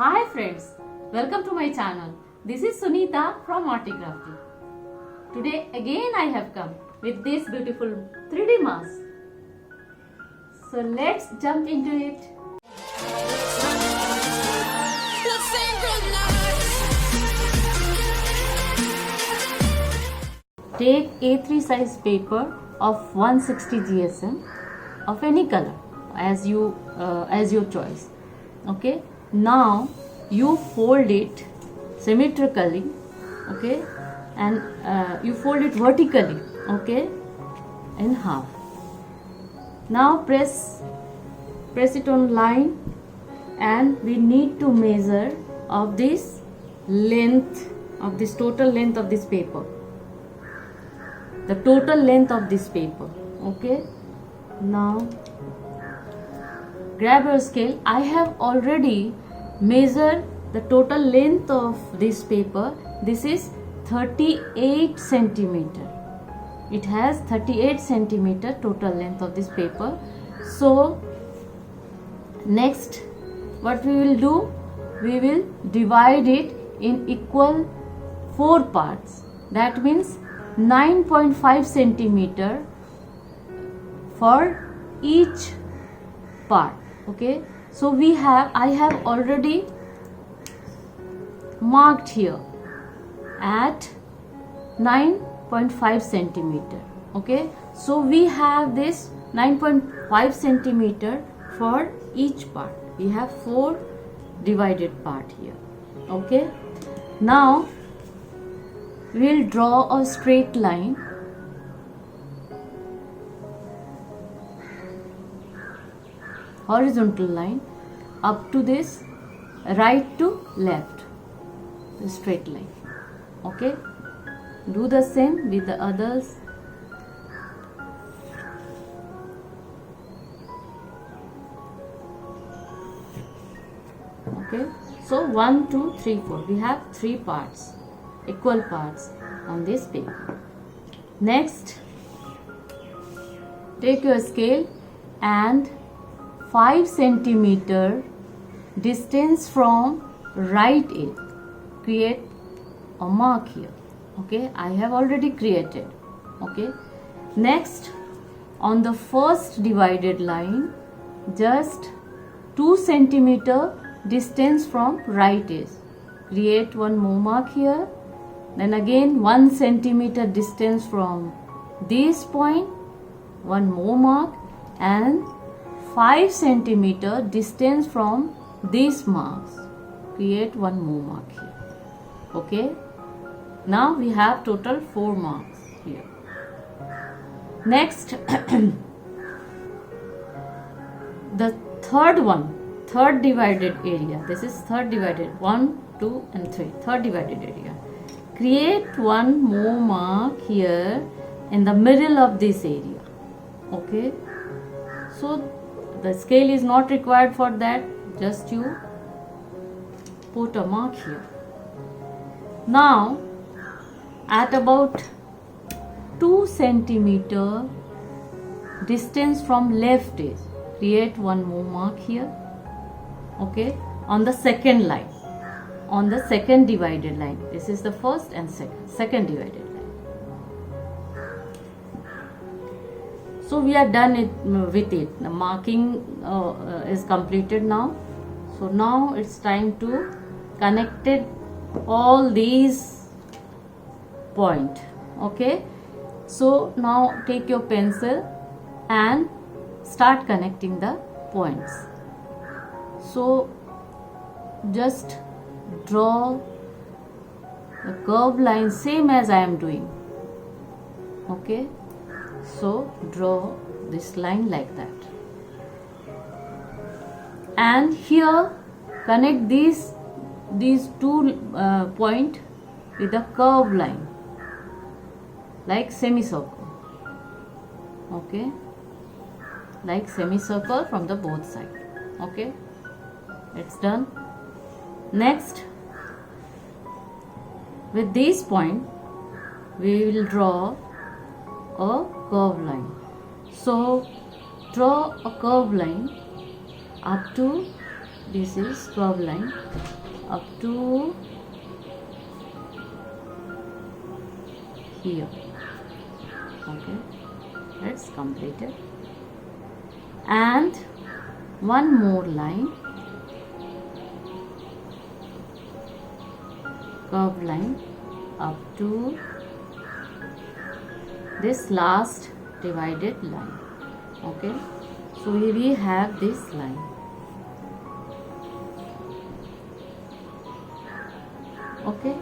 Hi friends, welcome to my channel. This is Sunita from Articrafty. Today again I have come with this beautiful 3D mask. So let's jump into it. Take A3 size paper of 160 GSM of any color as your choice. Okay. Now you fold it symmetrically, okay, and you fold it vertically, okay, in half. Now press it on line, and we need to measure of this length of this total length of this paper, the total length of this paper, okay. Now grab your scale. I have already measured the total length of this paper. This is 38 centimeter. It has 38 centimeter total length of this paper. So next what we will do, we will divide it in equal 4 parts. That means 9.5 centimeter for each part. Okay, so I have already marked here at 9.5 centimeter. Okay, so we have this 9.5 centimeter for each part. We have 4 divided part here. Okay, now we'll draw a straight line. Horizontal line up to this, right to left, the straight line. Okay, do the same with the others. Okay, so 1 2 3 4, we have 3 parts, equal parts on this paper. Next, take your scale and 5 centimeter distance from right edge, create a mark here. Okay, I have already created. Okay, next on the first divided line, just 2 centimeter distance from right edge, create one more mark here. Then again 1 centimeter distance from this point, one more mark, and 5 centimeter distance from these marks, create one more mark here. Okay, now we have total 4 marks here. Next the third divided area. This is third divided, 1 2 and 3, third divided area. Create one more mark here in the middle of this area. Okay, so the scale is not required for that, just you put a mark here. Now at about 2 centimeter distance from left edge, create one more mark here. Okay, on the second line, on the second divided line. This is the first and second divided line. So we are done with it. The marking is completed now. So now it's time to connect it, all these points. Okay, so now take your pencil and start connecting the points. So just draw the curved line same as I am doing. Okay, so draw this line like that, and here connect these two point with a curved line like semicircle. Okay, like semicircle from the both sides. Okay, it's done. Next, with this point we will draw a curved line. So draw a curved line up to this is curve line up to here. Okay, that's completed. And one more line, curve line up to this last divided line. Okay, so here we have this line. Okay,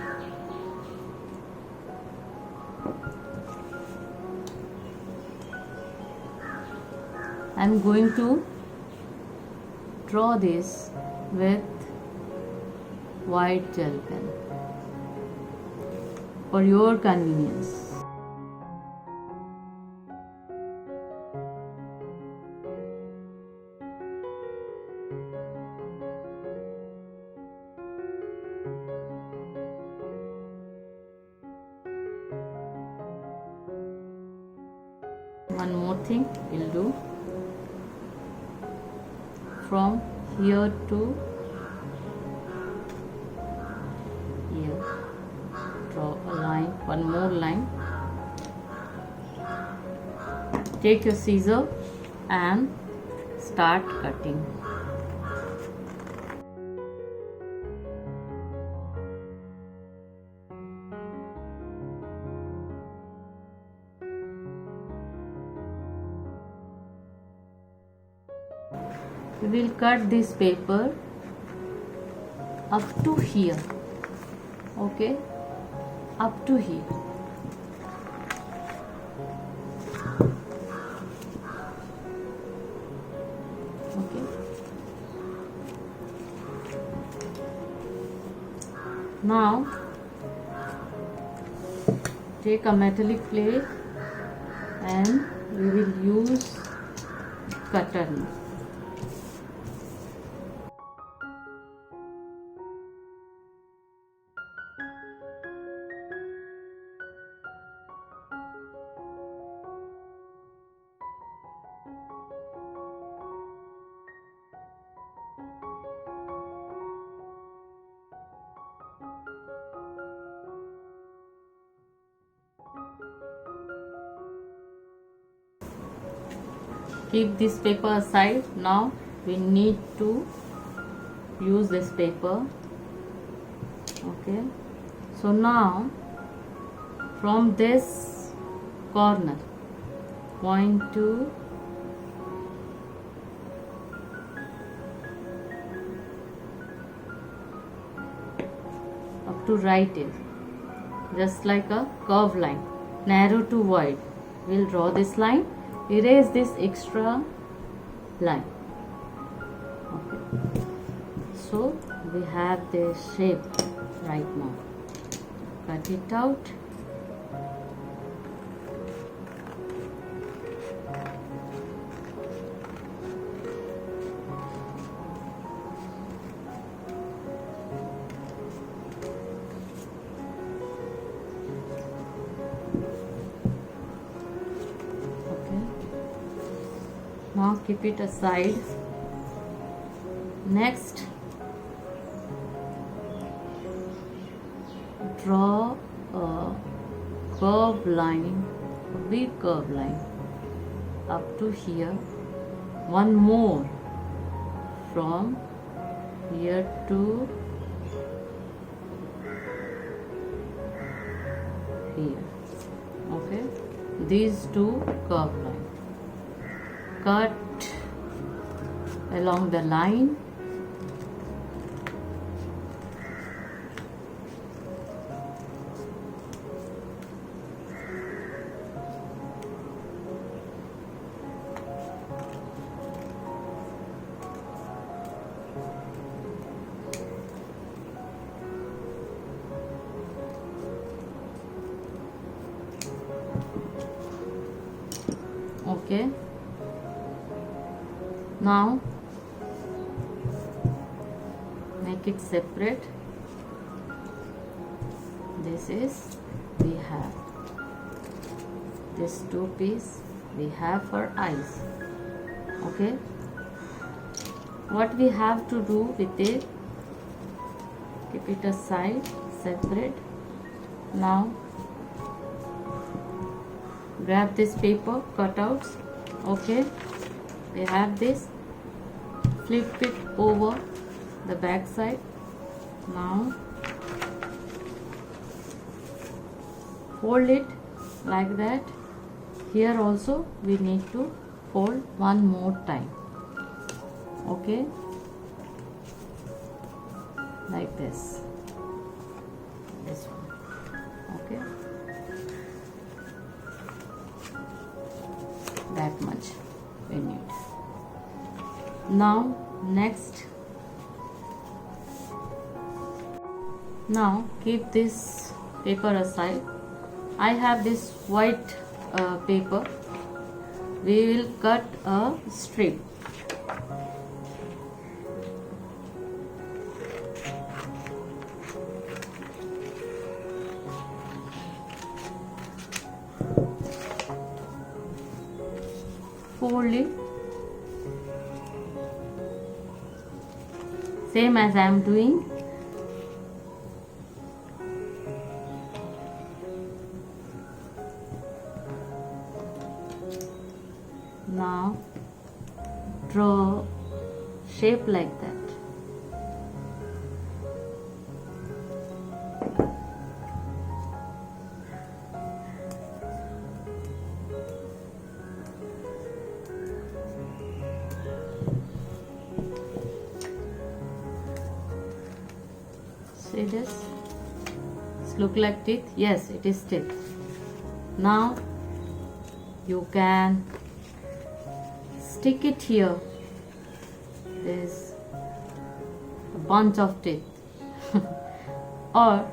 I'm going to draw this with white gel pen for your convenience. One more thing we'll do, from here to here, draw a line, one more line. Take your scissor and start cutting. We will cut this paper up to here. Okay, up to here. Okay, now take a metallic plate and we will use cutter now. Keep this paper aside. Now we need to use this paper. Okay, so now from this corner point to up to right edge, just like a curve line, narrow to wide. We'll draw this line, erase this extra line. Okay, so we have this shape right now. Cut it out. Now keep it aside. Next, draw a curve line, a big curve line up to here. One more from here to here. Okay, these two curve lines. Cut along the line. Okay. Now make it separate. This is, we have this two piece we have for eyes. Okay, what we have to do with it, keep it aside, separate. Now grab this paper cutouts. Okay, we have this, flip it over the back side. Now fold it like that. Here also we need to fold one more time. Okay, like this one. Okay, that much we need. Now next, now keep this paper aside. I have this white paper. We will cut a strip. Fold it same as I am doing. Now draw shape like that. See this? This look like teeth? Yes, it is teeth. Now you can stick it here. There's a bunch of teeth. Or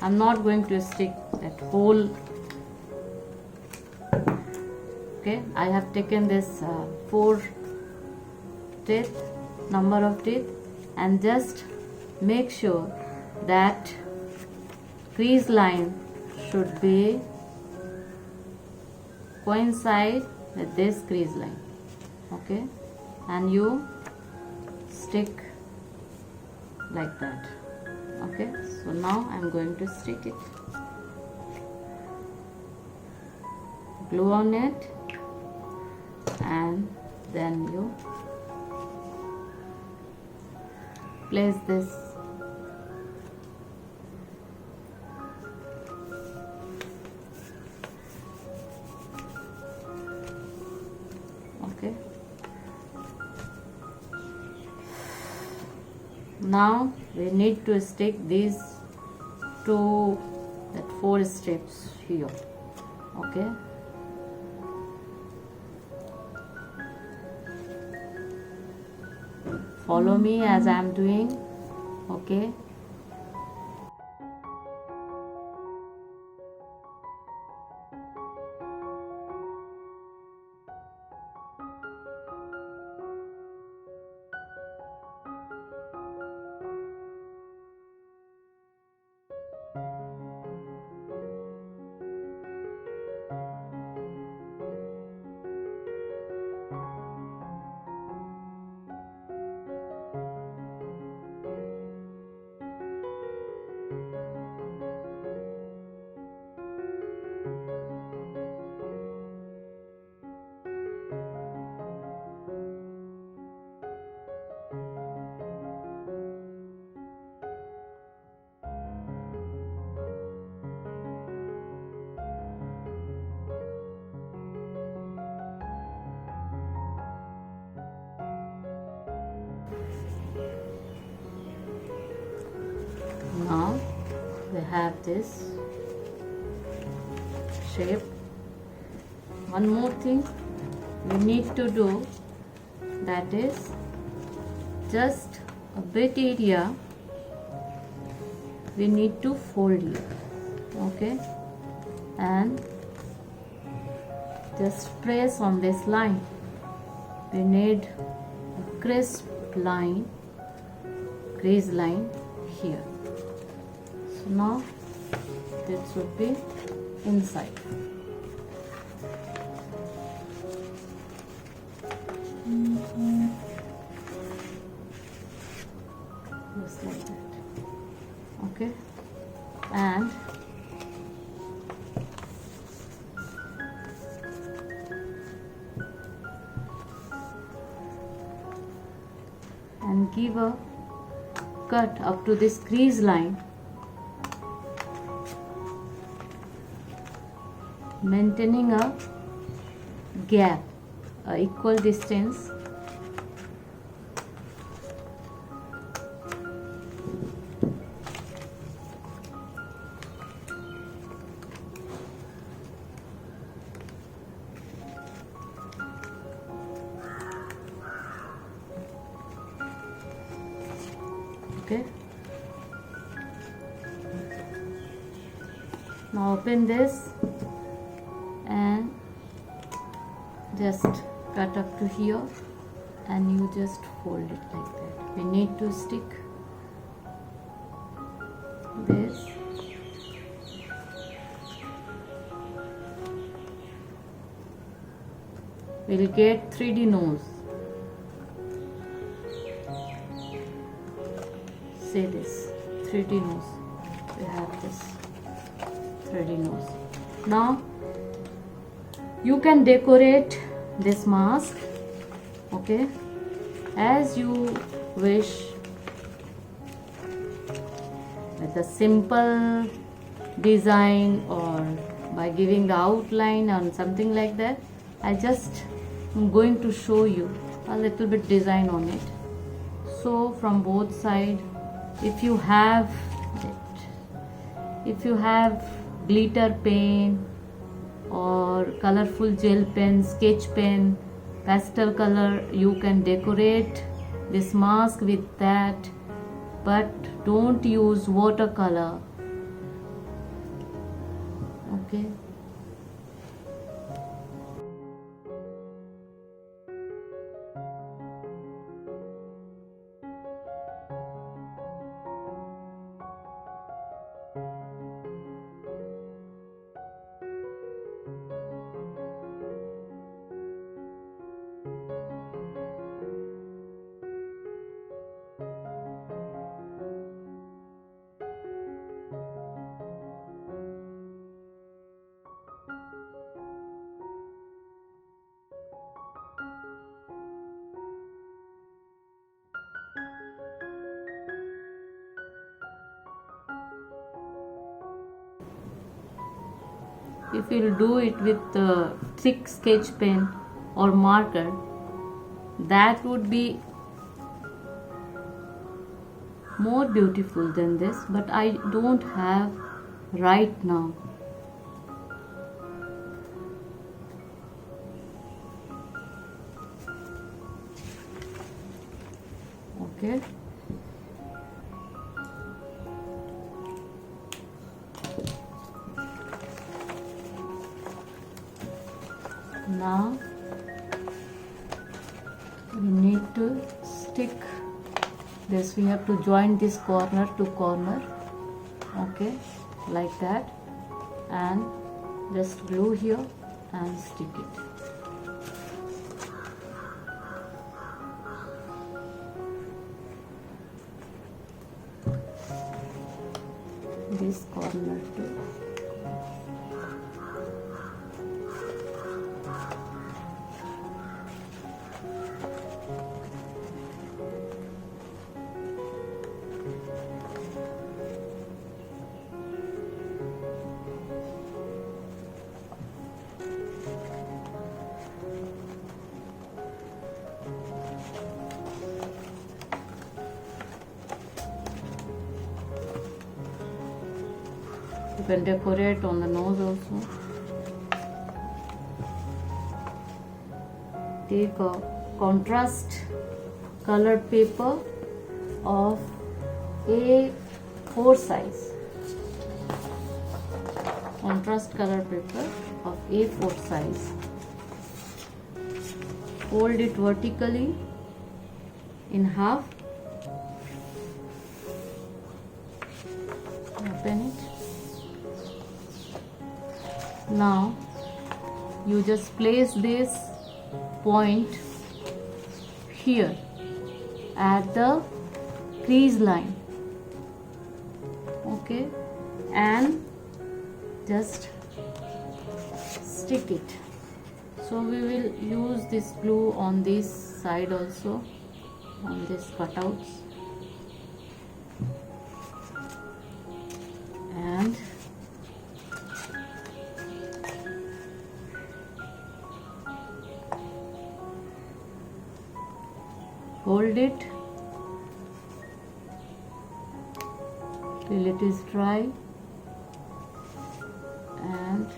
I'm not going to stick that whole. Okay, I have taken this 4 teeth, number of teeth, and just make sure that crease line should be coincide with this crease line. Okay, and you stick like that. Okay, so now I'm going to stick it. Glue on it, and then you place this okay. Now we need to stick these two, that 4 strips here. Okay, follow me as I am doing. Okay, now we have this shape. One more thing we need to do, that is just a bit area we need to fold here. Okay, and just press on this line. We need a crisp line, crease line here. So now this should be inside. like that. Okay, and give a cut up to this crease line, maintaining a gap, a equal distance. Okay, now open this and just cut up to here, and you just fold it like that. We need to stick this. We'll get 3D nose. Say this 3D nose. We have this 3D nose. Now you can decorate this mask, okay, as you wish, with a simple design or by giving the outline or something like that. I just am going to show you a little bit design on it. So from both sides, if you have glitter pen or colorful gel pen, sketch pen, pastel color, you can decorate this mask with that, but don't use watercolor. Okay. If you do it with thick sketch pen or marker, that would be more beautiful than this, but I don't have right now. Okay. Now we need to stick this. We have to join this corner to corner, okay, like that, and just glue here and stick it. This corner too. You can decorate on the nose also. Take a contrast colored paper of A4 size. Contrast color paper of A4 size. Fold it vertically in half. Open it. Now you just place this point here at the crease line. okay, and just stick it. So we will use this glue on this side also, on this cutouts, and hold it till it is dry, and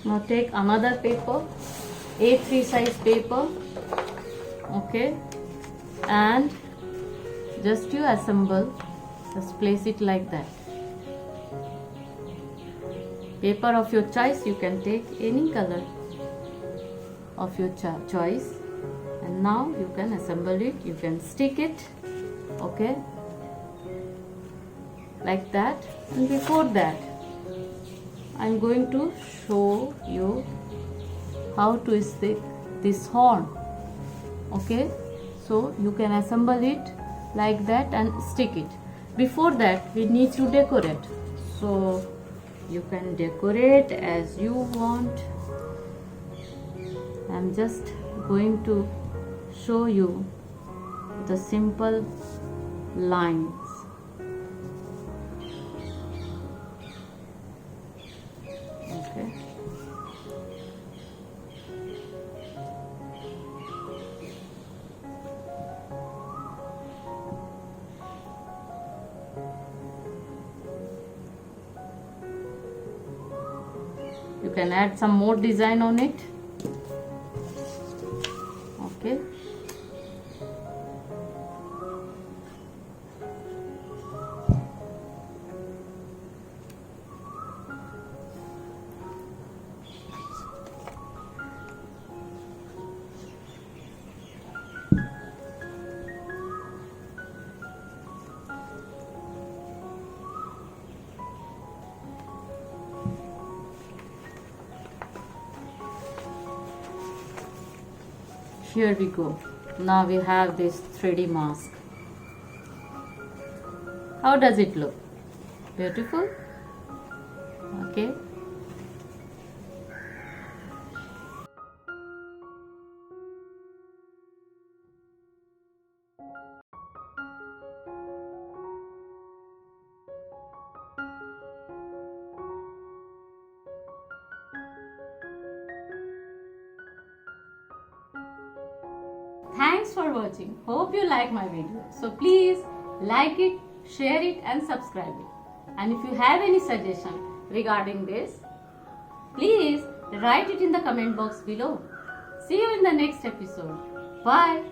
now take another paper, A3 size paper, okay, and just you assemble, just place it like that. Paper of your choice, you can take any color of your choice, and now you can assemble it, you can stick it, okay, like that. And before that, I'm going to show you how to stick this horn, okay. So you can assemble it like that and stick it. Before that, we need to decorate, so you can decorate as you want. I'm just going to show you the simple lines. Okay. You can add some more design on it. Okay. Here we go. Now we have this 3D mask. How does it look? Beautiful? Okay. Thanks for watching. Hope you like my video. So please like it, share it and subscribe it. And if you have any suggestion regarding this, please write it in the comment box below. See you in the next episode. Bye.